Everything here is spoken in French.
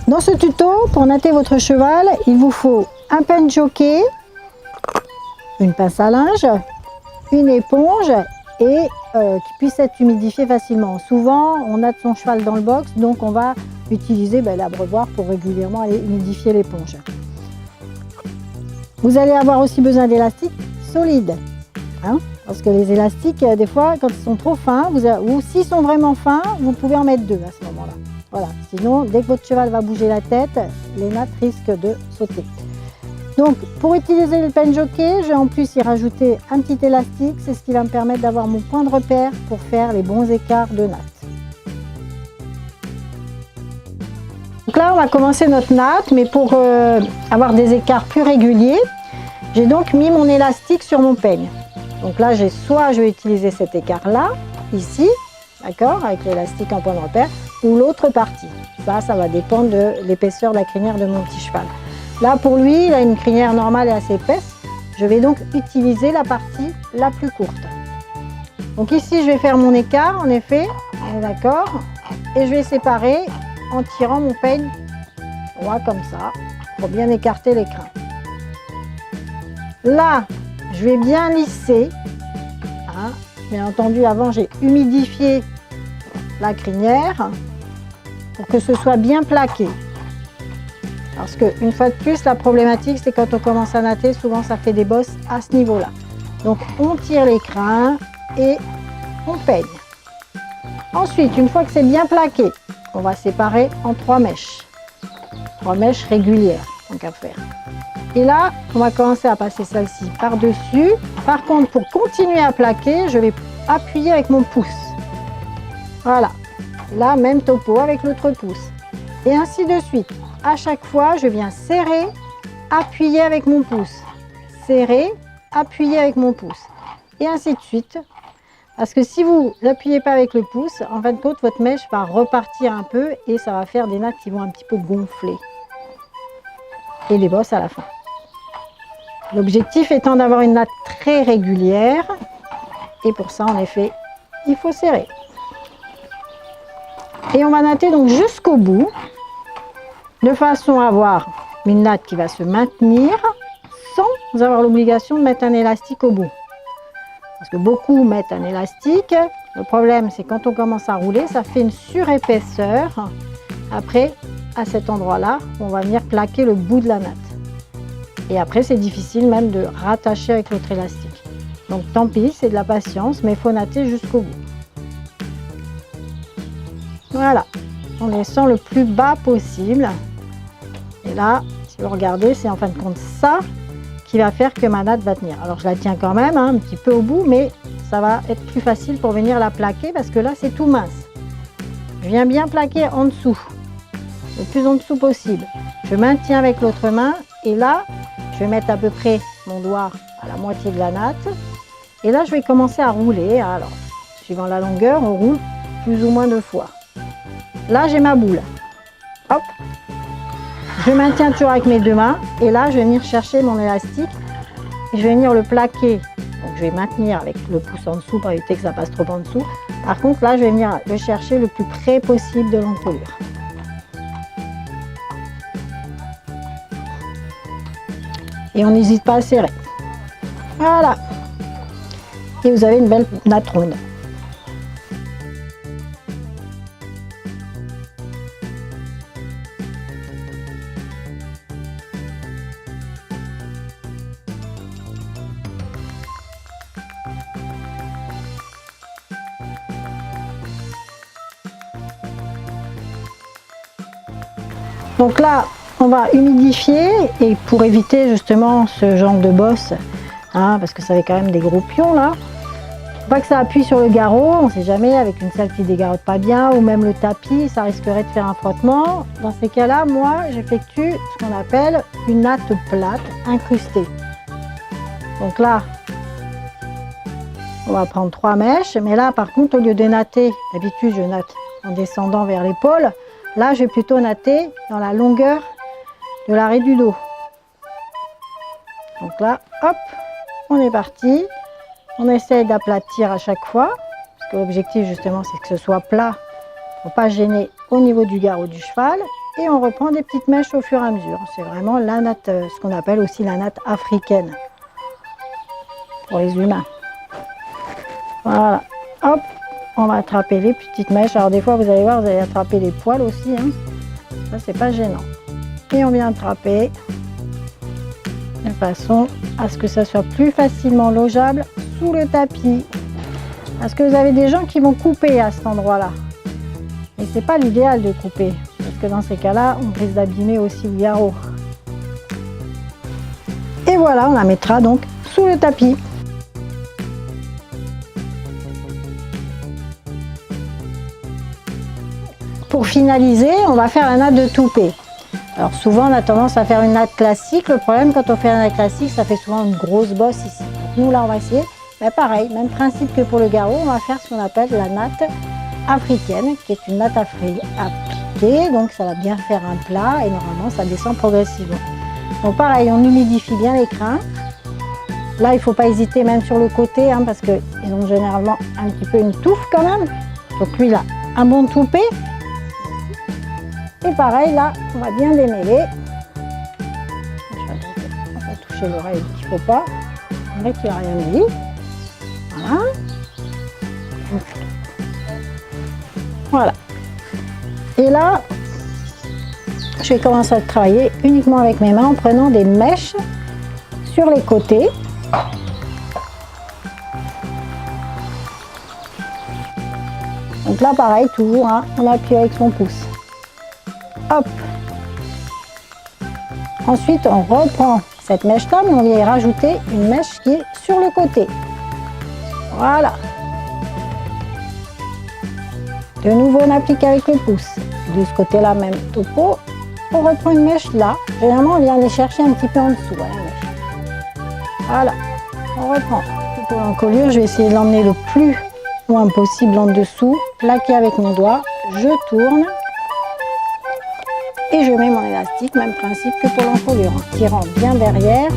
Dans ce tuto, pour natter votre cheval, il vous faut un pen jockey, une pince à linge, une éponge et qui puisse être humidifié facilement. Souvent, on natte son cheval dans le box, donc on va utiliser l'abreuvoir pour régulièrement aller humidifier l'éponge. Vous allez avoir aussi besoin d'élastiques solides, hein, parce que les élastiques, des fois, quand ils sont trop fins, ou s'ils sont vraiment fins, vous pouvez en mettre deux à ce moment-là. Voilà. Sinon, dès que votre cheval va bouger la tête, les nattes risquent de sauter. Donc, pour utiliser le pen jockey, je vais en plus y rajouter un petit élastique. C'est ce qui va me permettre d'avoir mon point de repère pour faire les bons écarts de natte. Donc là, on va commencer notre natte, mais pour avoir des écarts plus réguliers, j'ai donc mis mon élastique sur mon peigne. Donc là, je vais utiliser cet écart-là, ici, d'accord, avec l'élastique en point de repère, ou l'autre partie. Ça va dépendre de l'épaisseur de la crinière de mon petit cheval. Là, pour lui, il a une crinière normale et assez épaisse. Je vais donc utiliser la partie la plus courte. Donc ici, je vais faire mon écart, en effet, d'accord, et je vais séparer en tirant mon peigne droit comme ça, pour bien écarter les crins. Là, je vais bien lisser. Hein. Bien entendu, avant, j'ai humidifié la crinière pour que ce soit bien plaqué. Parce qu'une fois de plus, la problématique, c'est quand on commence à natter, souvent ça fait des bosses à ce niveau-là. Donc, on tire les crins et on peigne. Ensuite, une fois que c'est bien plaqué, on va séparer en 3 mèches. 3 mèches régulières, tant qu'à faire. Et là, on va commencer à passer celle-ci par-dessus. Par contre, pour continuer à plaquer, je vais appuyer avec mon pouce. Voilà. Là, même topo avec l'autre pouce. Et ainsi de suite. À chaque fois, je viens serrer, appuyer avec mon pouce. Serrer, appuyer avec mon pouce. Et ainsi de suite. Parce que si vous n'appuyez pas avec le pouce, en fin de compte, votre mèche va repartir un peu et ça va faire des nattes qui vont un petit peu gonfler. Et des bosses à la fin. L'objectif étant d'avoir une natte très régulière. Et pour ça, en effet, il faut serrer. Et on va natter donc jusqu'au bout, de façon à avoir une natte qui va se maintenir sans avoir l'obligation de mettre un élastique au bout. Parce que beaucoup mettent un élastique. Le problème, c'est quand on commence à rouler, ça fait une surépaisseur. Après, à cet endroit-là, on va venir plaquer le bout de la natte. Et après, c'est difficile même de rattacher avec l'autre élastique. Donc tant pis, c'est de la patience, mais il faut natter jusqu'au bout. Voilà, en laissant le plus bas possible. Et là, si vous regardez, c'est en fin de compte ça qui va faire que ma natte va tenir. Alors je la tiens quand même un petit peu au bout, mais ça va être plus facile pour venir la plaquer parce que là c'est tout mince. Je viens bien plaquer en dessous, le plus en dessous possible. Je maintiens avec l'autre main et là, je vais mettre à peu près mon doigt à la moitié de la natte. Et là, je vais commencer à rouler. Alors, suivant la longueur, on roule plus ou moins 2 fois. Là, j'ai ma boule. Hop. Je maintiens toujours avec mes 2 mains. Et là, je vais venir chercher mon élastique. Et je vais venir le plaquer. Donc, je vais maintenir avec le pouce en dessous pour éviter que ça passe trop en dessous. Par contre, là, je vais venir le chercher le plus près possible de l'encolure. Et on n'hésite pas à serrer. Voilà. Et vous avez une belle natte ronde. Donc là, on va humidifier et pour éviter justement ce genre de bosse, hein, parce que ça fait quand même des gros pions là. Faut pas que ça appuie sur le garrot, on ne sait jamais, avec une selle qui dégarrote pas bien ou même le tapis, ça risquerait de faire un frottement. Dans ces cas-là, moi, j'effectue ce qu'on appelle une natte plate incrustée. Donc là, on va prendre 3 mèches, mais là, par contre, au lieu de natter, d'habitude, je natte en descendant vers l'épaule. Là, je vais plutôt natter dans la longueur de l'arrêt du dos. Donc là, hop, on est parti. On essaye d'aplatir à chaque fois, parce que l'objectif justement c'est que ce soit plat pour ne pas gêner au niveau du garrot du cheval. et on reprend des petites mèches au fur et à mesure. C'est vraiment la natte, ce qu'on appelle aussi la natte africaine pour les humains. Voilà, hop, on va attraper les petites mèches. Alors des fois, vous allez voir, vous allez attraper les poils aussi, hein. Ça, c'est pas gênant. Et on vient attraper de façon à ce que ça soit plus facilement logeable sous le tapis. Parce que vous avez des gens qui vont couper à cet endroit-là. Et c'est pas l'idéal de couper. Parce que dans ces cas-là, on risque d'abîmer aussi le garrot. Et voilà, on la mettra donc sous le tapis. Pour finaliser, on va faire la natte de toupet. Alors souvent, on a tendance à faire une natte classique. Le problème, quand on fait une natte classique, ça fait souvent une grosse bosse ici. Donc, nous, là, on va essayer. Mais pareil, même principe que pour le garrot, on va faire ce qu'on appelle la natte africaine, qui est une natte appliquée. Donc, ça va bien faire un plat et normalement, ça descend progressivement. Donc, pareil, on humidifie bien les crins. Là, il ne faut pas hésiter, même sur le côté, hein, parce qu'ils ont généralement un petit peu une touffe quand même. Donc, lui, là, un bon toupet. Et pareil, là, on va bien démêler. On va toucher l'oreille qu'il ne faut pas. On dirait qu'il n'y a rien dit. Voilà. Voilà. Et là, je vais commencer à travailler uniquement avec mes mains en prenant des mèches sur les côtés. Donc là, pareil, toujours, hein, on appuie avec son pouce. Hop. Ensuite, on reprend cette mèche-là, mais on vient y rajouter une mèche qui est sur le côté. Voilà. De nouveau, on applique avec le pouce. De ce côté-là, même topo. On reprend une mèche là. Généralement, on vient aller chercher un petit peu en dessous à la mèche. Voilà. On reprend. Pour l'encolure, je vais essayer de l'emmener le plus loin possible en dessous. Plaquer avec mon doigt. Je tourne. Et je mets mon élastique, même principe que pour l'encolure, en tirant bien derrière.